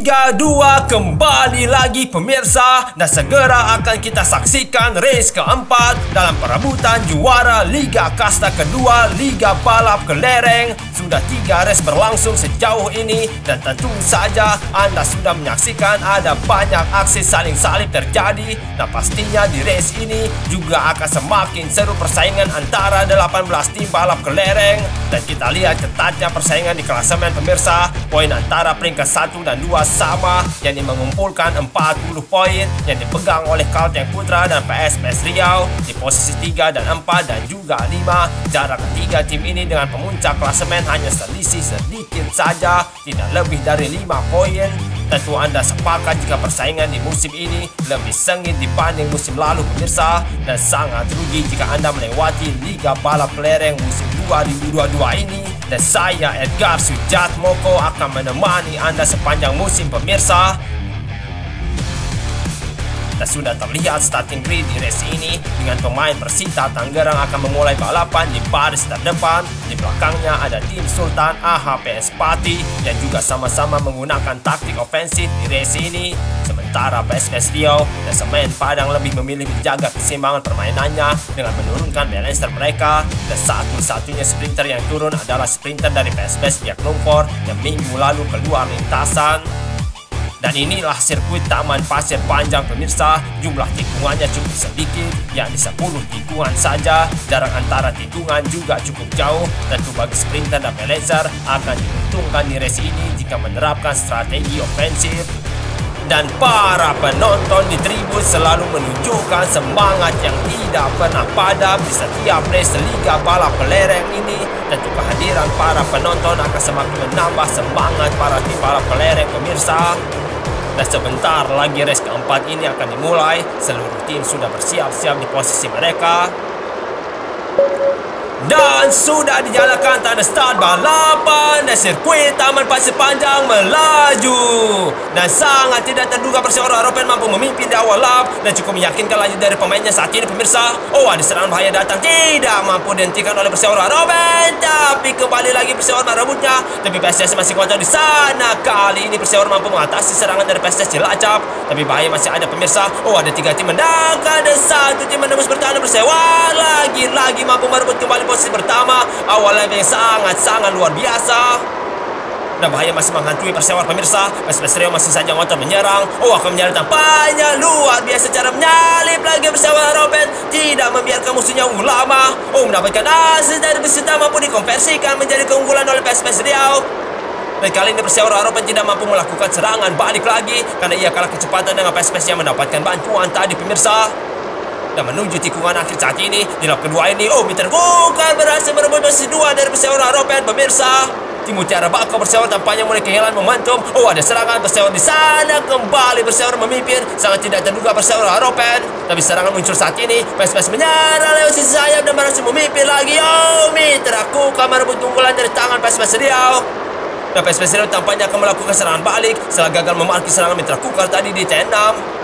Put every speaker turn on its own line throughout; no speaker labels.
Liga 2 kembali lagi pemirsa, dan segera akan kita saksikan race keempat dalam perebutan juara Liga Kasta kedua Liga Balap Kelereng. Sudah 3 race berlangsung sejauh ini, dan tentu saja Anda sudah menyaksikan ada banyak aksi saling salib terjadi. Nah, pastinya di race ini juga akan semakin seru persaingan antara 18 tim balap kelereng, dan kita lihat ketatnya persaingan di klasemen pemirsa. Poin antara peringkat 1 dan 2 sama, yang mengumpulkan 40 poin yang dipegang oleh Kalteng Putra dan PSPS Riau di posisi 3 dan 4 dan juga 5. Jarak ketiga tim ini dengan pemuncak klasemen hanya selisih sedikit saja, tidak lebih dari 5 poin. Tentu Anda sepakat jika persaingan di musim ini lebih sengit dibanding musim lalu pemirsa, dan sangat rugi jika Anda melewati Liga Balap Kelereng musim 2022 ini. Dan saya Edgar Sujatmoko akan menemani Anda sepanjang musim pemirsa. Dan sudah terlihat starting grid di race ini dengan pemain Persita Tangerang akan memulai balapan di baris terdepan. Di belakangnya ada tim Sultan AHPS Pati yang juga sama-sama menggunakan taktik ofensif di race ini. Sementara PSPS Riau dan Semen Padang lebih memilih menjaga keseimbangan permainannya dengan menurunkan balancer mereka. Dan satu-satunya sprinter yang turun adalah sprinter dari PSPS Biak Numfor yang minggu lalu keluar lintasan. Dan inilah sirkuit Taman Pasir Panjang pemirsa. Jumlah tikungannya cukup sedikit, yakni 10 tikungan saja. Jarak antara tikungan juga cukup jauh. Tentu bagi sprinter dan balancer akan diuntungkan di race ini jika menerapkan strategi ofensif. Dan para penonton di tribun selalu menunjukkan semangat yang tidak pernah padam di setiap race Liga Balap Kelereng ini. Tentu kehadiran para penonton akan semakin menambah semangat para tim balap kelereng pemirsa. Dan sebentar lagi race keempat ini akan dimulai. Seluruh tim sudah bersiap-siap di posisi mereka. Dan sudah dijalankan tanda start balapan, dan sirkuit Taman Pasir Panjang melaju. Dan sangat tidak terduga Perseorangan Ropen mampu memimpin di awal lap dan cukup meyakinkan laju dari pemainnya saat ini pemirsa. Oh, ada serangan bahaya datang, tidak mampu dihentikan oleh Perseorangan Ropen, tapi kembali lagi Perseorangan merebutnya. Tapi PSS masih kuat di sana. Kali ini Perseorangan mampu mengatasi serangan dari PSS Cilacap, tapi bahaya masih ada pemirsa. Oh, ada 3 tim mendekat dan 1 tim menembus bertahan. Perseorangan lagi-lagi mampu merebut kembali posisi pertama. Awalnya yang sangat-sangat luar biasa, dan bahaya masih menghantui Perseorangan pemirsa. PSPS Riau masih saja ngotot menyerang. Oh, akan menyerang tampaknya luar biasa cara menyalip lagi Perseorangan Ropen, tidak membiarkan musuhnya ulama. Oh, mendapatkan asis dari Persita mampu dikonversikan menjadi keunggulan oleh PSPS Riau. Dan kali ini Perseorangan Ropen tidak mampu melakukan serangan balik lagi karena ia kalah kecepatan dengan PSPS yang mendapatkan bantuan tadi pemirsa. Dan menuju tikungan akhir saat ini di lap kedua ini, oh, Mitra Kukar berhasil merebut posisi 2 dari Perseorangan Ropen pemirsa. Tim Mutiara Bako Perseorangan tampaknya mulai kehilangan momentum. Oh, ada serangan Perseorangan di sana, kembali Perseorangan memimpin. Sangat tidak terduga Perseorangan Ropen, tapi serangan muncul saat ini. PSPS menyerang lewat sisi sayap dan berhasil memimpin lagi. Oh, Mitra Kukar merebut keunggulan dari tangan PSPS Riau. Dan PSPS Riau tampaknya akan melakukan serangan balik setelah gagal memarkir serangan Mitra Kukar tadi di T6.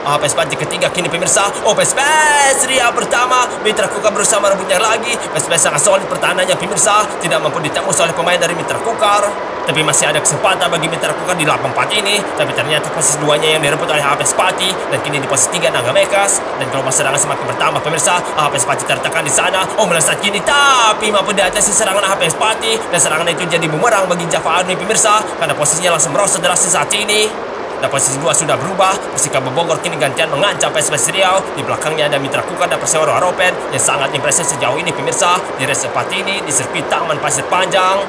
PSPS di ketiga kini pemirsa. Oh, PSPS Riau pertama, Mitra Kukar berusaha merebutnya lagi. PSPS sangat solid pertahanannya pemirsa, tidak mampu ditembus oleh pemain dari Mitra Kukar. Tapi masih ada kesempatan bagi Mitra Kukar di lap 4 ini. Tapi ternyata posisi 2-nya yang direbut oleh HPS Pati, dan kini di posisi 3 Naga Mekas. Dan gelombang serangan semakin bertambah pemirsa. HPS Pati tertekan di sana. Oh, melesat kini, tapi mampu diatasi serangan HPS Pati, dan serangan itu jadi bumerang bagi Java Army pemirsa, karena posisinya langsung merosot drastis saat ini. Dan posisi 2 sudah berubah. Persikabo Bogor kini gantian mengancam PSPS Riau. Di belakangnya ada Mitra Kukar dan Perseorangan Ropen yang sangat impresif sejauh ini pemirsa di race 4 ini di sirkuit Taman Pasir Panjang.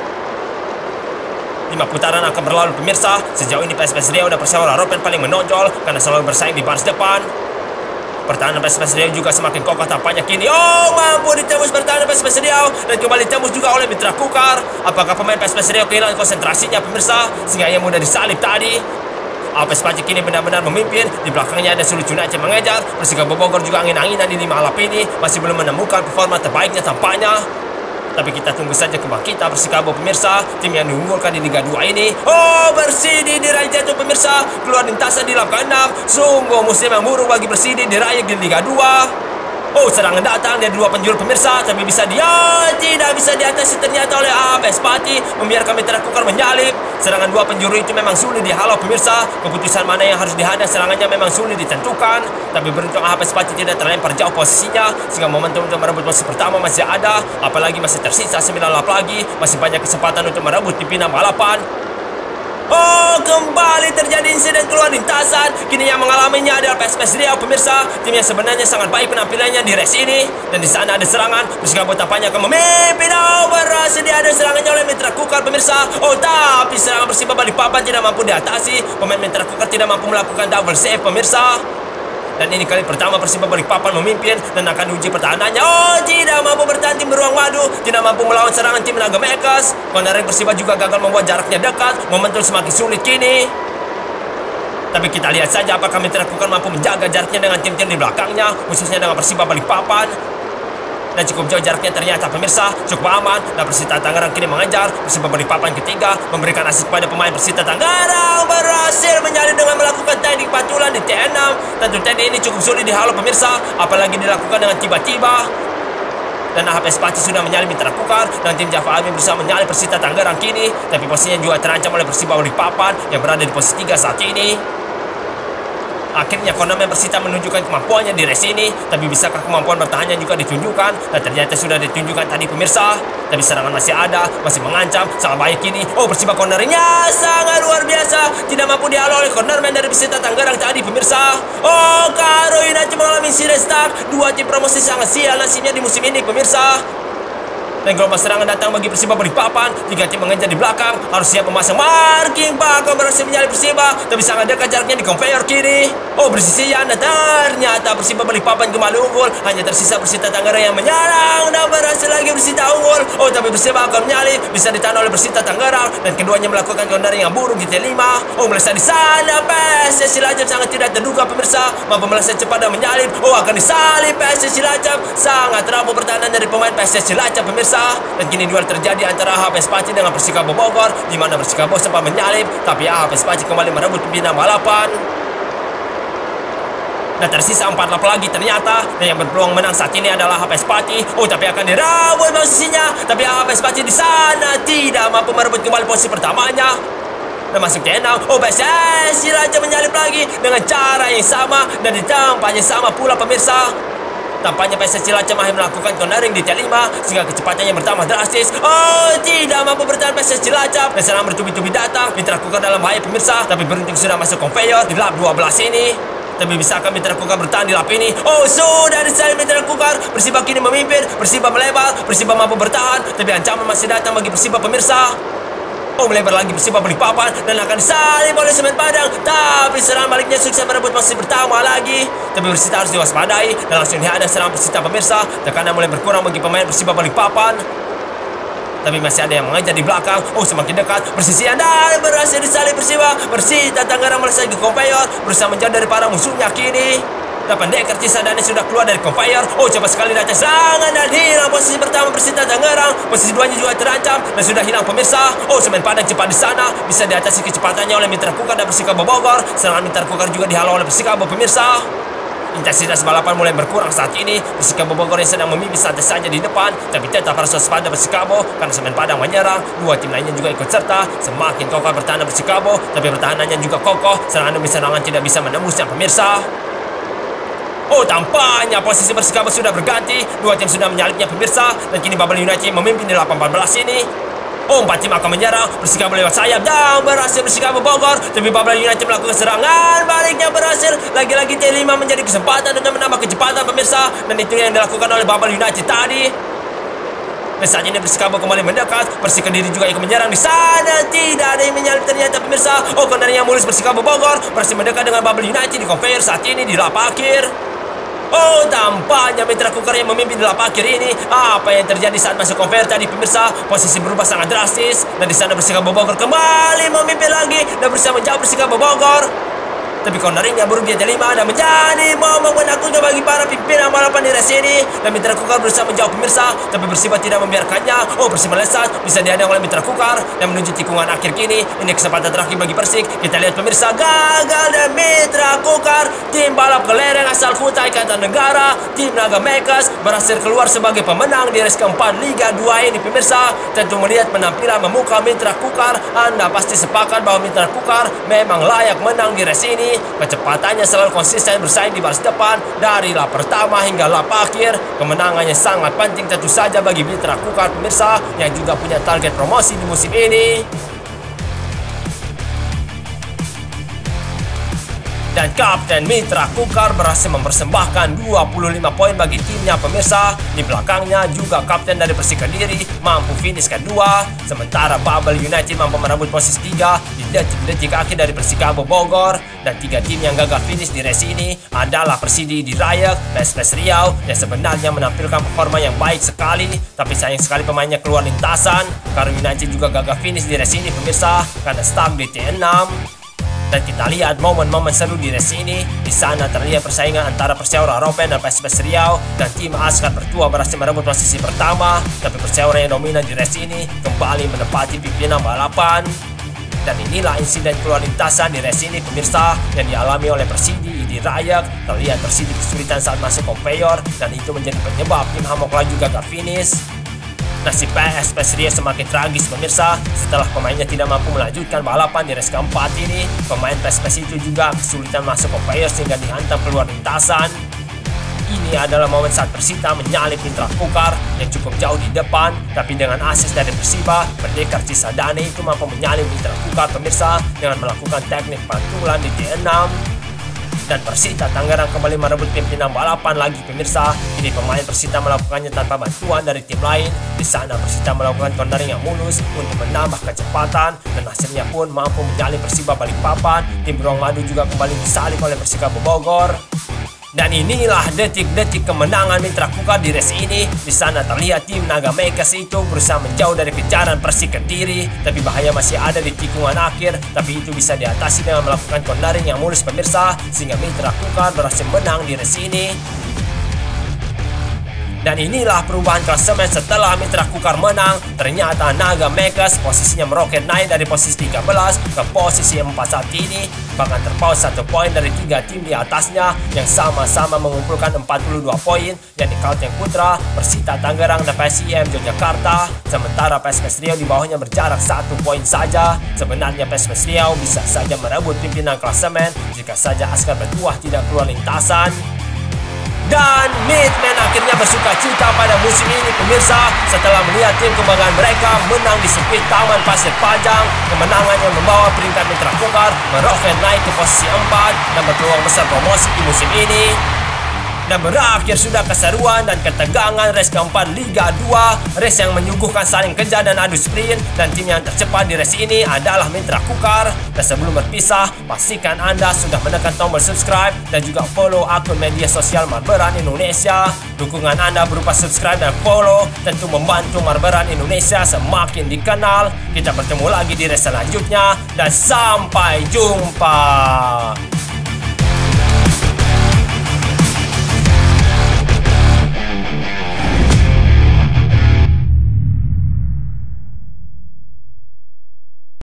5 putaran akan berlalu pemirsa. Sejauh ini PSPS Riau dan Perseorangan Ropen paling menonjol karena selalu bersaing di baris depan. Pertahanan PSPS Riau juga semakin kokoh tampaknya kini. Oh, mampu ditembus pertahanan PSPS Riau, dan kembali ditembus juga oleh Mitra Kukar. Apakah pemain PSPS Riau kehilangan konsentrasinya pemirsa sehingga ia mudah disalip tadi? PSPS Pati kini benar-benar memimpin. Di belakangnya ada Sulut Junaid yang mengejar. Persikabo Bogor juga angin-anginan di 5 lap ini, masih belum menemukan performa terbaiknya tampaknya. Tapi kita tunggu saja kebangkitan Persikabo pemirsa, tim yang diunggulkan di Liga 2 ini. Oh, Persidi diraih jatuh pemirsa, keluar lintasan di lap ke-6. Sungguh musim yang buruk bagi Persidi diraih di Liga 2. Oh, serangan datang dari dua penjuru pemirsa, tapi tidak bisa diatasi ternyata oleh AHP Pati, membiarkan Mitra Kukar menyalip. Serangan dua penjuru itu memang sulit dihalau pemirsa. Keputusan mana yang harus dihadang serangannya memang sulit ditentukan. Tapi beruntung AHP Pati tidak terlempar jauh posisinya, sehingga momentum untuk merebut posisi pertama masih ada. Apalagi masih tersisa 9 lap lagi, masih banyak kesempatan untuk merebut di final balapan. Oh, kembali terjadi insiden keluar lintasan. Kini yang mengalaminya adalah PSPS Riau pemirsa. Tim yang sebenarnya sangat baik penampilannya di race ini. Dan di sana ada serangan. Persikabo tampaknya akan memimpin. Oh, berhasil diada serangannya oleh Mitra Kukar pemirsa. Oh, tapi serangan Persiba Balikpapan tidak mampu diatasi. Pemain Mitra Kukar tidak mampu melakukan double save pemirsa. Dan ini kali pertama Persiba Balikpapan memimpin dan akan diuji pertahanannya. Oh, tidak mampu bertahan tim Beruang Madu, tidak mampu melawan serangan tim Naga Makers. Cornering Persiba juga gagal membuat jaraknya dekat. Momentum semakin sulit kini. Tapi kita lihat saja apakah Mitra Kukar mampu menjaga jaraknya dengan tim-tim di belakangnya, khususnya dengan Persiba Balikpapan. Dan cukup jauh jaraknya ternyata pemirsa, cukup aman. Dan Persita Tangerang kini mengejar Persiba Balikpapan ketiga, memberikan asist kepada pemain Persita Tangerang, berhasil menyalip dengan melakukan teknik patulan di T6. Tentu teknik ini cukup sulit dihalau pemirsa, apalagi dilakukan dengan tiba-tiba. Dan AHP Pati sudah menyalip Mitra Kukar, dan tim Java Army berusaha menyalip Persita Tangerang kini. Tapi posisinya juga terancam oleh Persiba Balikpapan yang berada di posisi 3 saat ini. Akhirnya Konami Persita menunjukkan kemampuannya di race ini. Tapi bisakah kemampuan bertahannya juga ditunjukkan? Dan ternyata sudah ditunjukkan tadi pemirsa. Tapi serangan masih ada, masih mengancam, sangat baik ini. Oh, Persiba corneringnya sangat luar biasa. Tidak mampu dihalau oleh cornerman dari Persita Tangerang tadi pemirsa. Oh, Karo United mengalami insiden stuck. Dua tim promosi sangat sial nasibnya di musim ini pemirsa. Dan gelombang serangan datang bagi Persiba Balikpapan. Tiga tim mengejar di belakang, harus siap memasang marking. Bakal berhasil menyalip Persiba, tapi sangat dekat jaraknya di conveyor kiri. Oh, bersisian, dan ternyata Persiba Balikpapan kembali unggul. Hanya tersisa Persita Tangerang yang menyerang, dan berhasil lagi Persita unggul. Oh, tapi Persiba akan menyalip, bisa ditahan oleh Persita Tangerang. Dan keduanya melakukan countering yang buruk di T5. Oh, melesat di sana. PSS Cilacap sangat tidak terduga pemirsa, mampu melesat cepat dan menyalip. Oh, akan disalip PSS Cilacap. Sangat rapuh pertahanan dari pemain PSS Cilacap pemirsa. Dan kini duel terjadi antara AHP Pati dengan Persikabo Bogor, di mana Persikabo sempat menyalip, tapi AHP Pati kembali merebut pimpinan balapan. Dan tersisa 4 lap lagi ternyata. Dan yang berpeluang menang saat ini adalah AHP Pati. Oh, tapi akan direbut posisinya. Tapi AHP Pati di sana tidak mampu merebut kembali posisi pertamanya. Dan masuk T6. Oh, PSS Cilacap menyalip lagi dengan cara yang sama dan di tempat yang sama pula pemirsa. Tampaknya PSS Cilacap mahir melakukan cornering di T5 sehingga kecepatannya bertambah drastis. Oh, tidak mampu bertahan PSS Cilacap dan serangan bertubi-tubi datang. Mitra Kukar dalam bahaya pemirsa, tapi beruntung sudah masuk conveyor di lap 12 ini. Tapi bisakah Mitra Kukar bertahan di lap ini? Oh, sudah disalip Mitra Kukar. Persiba kini memimpin, Persiba melebar, Persiba mampu bertahan, tapi ancaman masih datang bagi Persiba pemirsa. Oh, melebar lagi Persiba Balikpapan dan akan disalip oleh Semen Padang. Tapi serangan baliknya sukses merebut posisi pertama lagi. Tapi Persita harus diwaspadai dan langsung dihadang serangan Persita pemirsa. Tekanan mulai berkurang bagi pemain Persiba Balikpapan. Tapi masih ada yang mengejar di belakang. Oh, semakin dekat. Persisian dan berhasil disalip Persiba. Persita Tangerang melesat ke conveyor, berusaha menjauh dari para musuhnya kini. 8 deker Cisadane sudah keluar dari conveyor. Oh, cepat sekali datang serangan dan hilang posisi pertama Persita Tangerang. Posisi duanya juga terancam dan sudah hilang pemirsa. Oh, Semen Padang cepat di sana, bisa diatasi kecepatannya oleh Mitra Kukar dan Persikabo Bogor. Serangan Mitra Kukar juga dihalau oleh Persikabo pemirsa. Intensitas balapan mulai berkurang saat ini. Persikabo Bogor yang sedang memimpin santai saja di depan, tapi tetap harus waspada Persikabo karena Semen Padang menyerang. Dua tim lainnya juga ikut serta. Semakin kokoh bertahan Persikabo, tapi pertahanannya juga kokoh. Serangan demi serangan tidak bisa menembusnya pemirsa. Oh, tampaknya posisi Persikabo sudah berganti. Dua tim sudah menyalipnya pemirsa. Dan kini Babel United memimpin di 8-14 ini. Oh, 4 tim akan menyerang. Persikabo lewat sayap dan berhasil Persikabo Bogor. Tapi Babel United melakukan serangan baliknya berhasil. Lagi-lagi T5 menjadi kesempatan untuk menambah kecepatan pemirsa. Dan itu yang dilakukan oleh Babel United tadi. Dan saat ini Persikabo kembali mendekat. Persik Kediri juga ikut menyerang di sana. Tidak ada yang menyalip ternyata pemirsa. Oh, cornernya mulus Persikabo Bogor. Persik mendekat dengan Babel United di conveyor saat ini di lap akhir. Oh, tampaknya Mitra Kukar yang memimpin di lap akhir ini. Apa yang terjadi saat masuk conveyor tadi pemirsa? Posisi berubah sangat drastis. Dan di sana Persikabo Bogor kembali memimpin lagi dan berusaha menjauh Persikabo Bogor. Tapi corneringnya buruk di T5 dan menjadi momen menakutkan bagi para pimpinan balapan di race ini. Dan Mitra Kukar berusaha menjauh pemirsa, tapi Persiba tidak membiarkannya. Oh, Persiba melesat, bisa dihadang oleh Mitra Kukar dan menuju tikungan akhir kini. Ini kesempatan terakhir bagi Persik. Kita lihat pemirsa, gagal dan Mitra Kukar, tim balap kelereng asal Kutai Kartanegara, tim Naga Makers berhasil keluar sebagai pemenang di race keempat Liga 2 ini pemirsa. Tentu melihat penampilan memukau Mitra Kukar, Anda pasti sepakat bahwa Mitra Kukar memang layak menang di race ini. Kecepatannya selalu konsisten bersaing di baris depan dari lap pertama hingga lap akhir. Kemenangannya sangat penting tentu saja bagi Mitra Kukar pemirsa yang juga punya target promosi di musim ini. Dan Kapten Mitra Kukar berhasil mempersembahkan 25 poin bagi timnya pemirsa. Di belakangnya juga Kapten dari Persik Kediri mampu finish kedua. Sementara Bubble United mampu merebut posisi 3 di detik-detik akhir dari Persikabo Bogor. Dan 3 tim yang gagal finish di race ini adalah Persidi Dirayek, PSPS Riau yang sebenarnya menampilkan performa yang baik sekali, tapi sayang sekali pemainnya keluar lintasan. Karo United juga gagal finish di race ini pemirsa karena stuck di T6. Dan kita lihat momen-momen seru di race ini. Di sana terlihat persaingan antara Perseora Ropen dan PSPS Riau, dan tim Askar Pertua berhasil merebut posisi pertama. Tapi Perseora yang dominan di race ini kembali menempati pimpinan balapan. Dan inilah insiden keluar lintasan di race ini pemirsa yang dialami oleh Persidi Dirayek. Terlihat Persidi kesulitan saat masuk conveyor, dan itu menjadi penyebab tim Hamok laju gagal finish. Nasib PSPS Riau semakin tragis pemirsa setelah pemainnya tidak mampu melanjutkan balapan di race keempat ini. Pemain PSPS itu juga kesulitan masuk conveyor sehingga dihantam keluar lintasan. Ini adalah momen saat Persita menyalip Mitra Kukar yang cukup jauh di depan, tapi dengan asis dari Persiba, Pendekar Cisadane itu mampu menyalip Mitra Kukar pemirsa dengan melakukan teknik pantulan di T6. Dan Persita Tangerang kembali merebut pimpinan balapan lagi pemirsa. Ini pemain Persita melakukannya tanpa bantuan dari tim lain. Di sana Persita melakukan cornering yang mulus untuk menambah kecepatan, dan hasilnya pun mampu menyalip Persiba Balikpapan. Tim Beruang Madu juga kembali disalip oleh Persikabo Bogor. Dan inilah detik-detik kemenangan Mitra Kukar di race ini. Di sana terlihat tim Naga Makers itu berusaha menjauh dari kejaran Persik Kediri, tapi bahaya masih ada di tikungan akhir. Tapi itu bisa diatasi dengan melakukan cornering yang mulus pemirsa, sehingga Mitra Kukar berhasil menang di race ini. Dan inilah perubahan klasemen setelah Mitra Kukar menang. Ternyata Naga Makers posisinya meroket naik dari posisi 13 ke posisi 4 saat ini. Bahkan terpaut 1 poin dari 3 tim di atasnya yang sama-sama mengumpulkan 42 poin, yakni Kalteng Putra, Persita Tangerang, dan PSIM Yogyakarta. Sementara PSPS Riau di bawahnya berjarak 1 poin saja. Sebenarnya PSPS Riau bisa saja merebut pimpinan klasemen jika saja Askar Pertua tidak keluar lintasan. Dan Midman akhirnya bersuka cita pada musim ini pemirsa setelah melihat tim kebanggaan mereka menang di sirkuit Taman Pasir Panjang. Kemenangan yang membawa peringkat Mitra Kukar meroket naik ke posisi 4 dan berpeluang besar promosi di musim ini. Dan berakhir sudah keseruan dan ketegangan race keempat Liga 2. Race yang menyuguhkan saling kejar dan adu sprint, dan tim yang tercepat di race ini adalah Mitra Kukar. Dan sebelum berpisah, pastikan Anda sudah menekan tombol subscribe dan juga follow akun media sosial Marberan Indonesia. Dukungan Anda berupa subscribe dan follow tentu membantu Marberan Indonesia semakin dikenal. Kita bertemu lagi di race selanjutnya, dan sampai jumpa.